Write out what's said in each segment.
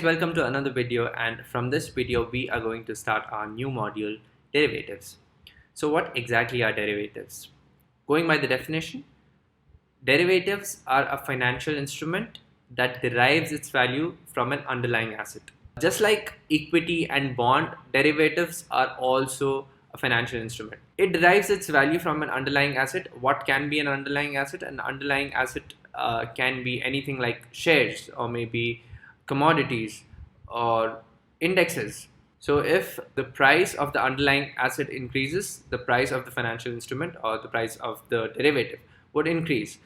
welcome to another video, and from this video we are going to start our new module, derivatives. So what exactly are derivatives? Going by the definition, derivatives are a financial instrument that derives its value from an underlying asset. Just like equity and bond, derivatives are also a financial instrument. It derives its value from an underlying asset. What can be an underlying asset? An underlying asset can be anything like shares or maybe commodities or indexes. So if the price of the underlying asset increases, the price of the financial instrument or the price of the derivative would increase.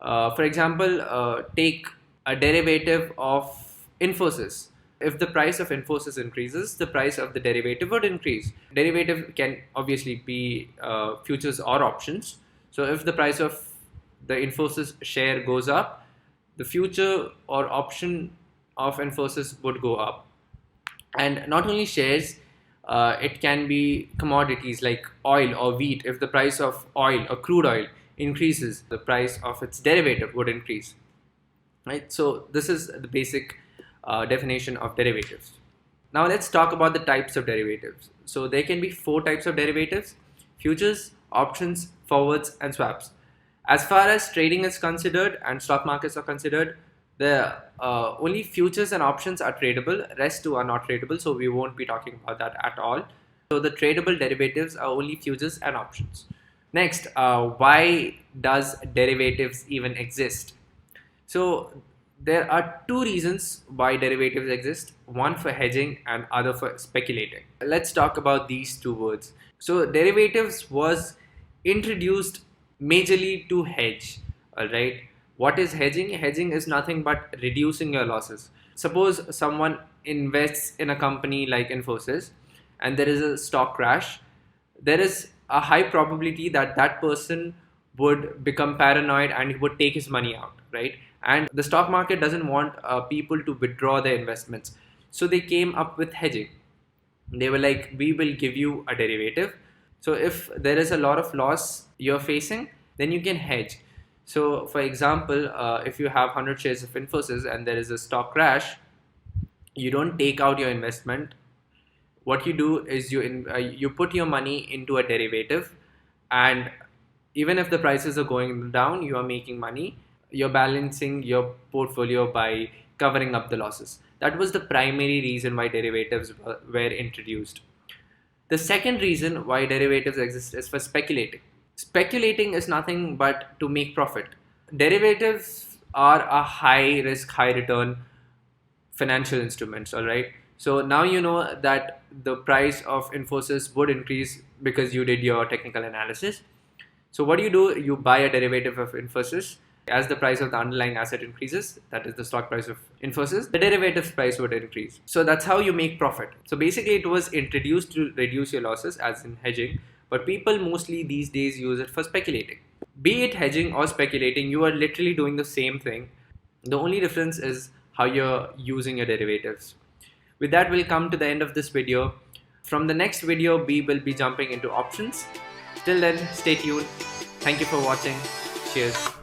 For example, take a derivative of Infosys. If the price of Infosys increases, the price of the derivative would increase. Derivative can obviously be futures or options. So if the price of the Infosys share goes up, the future or option of Infosys would go up. And not only shares, it can be commodities like oil or wheat. If the price of oil or crude oil increases, the price of its derivative would increase. Right? So this is the basic definition of derivatives. Now let's talk about the types of derivatives. So there can be 4 types of derivatives: futures, options, forwards, and swaps. As far as trading is considered and stock markets are considered, the only futures and options are tradable, rest 2 are not tradable, so we won't be talking about that at all. So the tradable derivatives are only futures and options. Next, why does derivatives even exist? So there are 2 reasons why derivatives exist, one for hedging and other for speculating. Let's talk about these 2 words. So derivatives was introduced majorly to hedge. All right. What is hedging? Hedging is nothing but reducing your losses. Suppose someone invests in a company like Infosys and there is a stock crash. There is a high probability that that person would become paranoid and he would take his money out, right? And the stock market doesn't want people to withdraw their investments. So they came up with hedging. They were like, we will give you a derivative. So if there is a lot of loss you're facing, then you can hedge. So for example, if you have 100 shares of Infosys and there is a stock crash, you don't take out your investment. What you do is you put your money into a derivative, and even if the prices are going down, you are making money. You're balancing your portfolio by covering up the losses. That was the primary reason why derivatives were introduced. The second reason why derivatives exist is for speculating. Speculating is nothing but to make profit. Derivatives are a high risk, high return financial instruments, all right? So now you know that the price of Infosys would increase because you did your technical analysis. So what do? You buy a derivative of Infosys. As the price of the underlying asset increases, that is the stock price of Infosys, the derivatives price would increase. So that's how you make profit. So basically it was introduced to reduce your losses, as in hedging, but people mostly these days use it for speculating. Be it hedging or speculating, you are literally doing the same thing. The only difference is how you're using your derivatives. With that, we'll come to the end of this video. From the next video, we will be jumping into options. Till then, stay tuned. Thank you for watching. Cheers.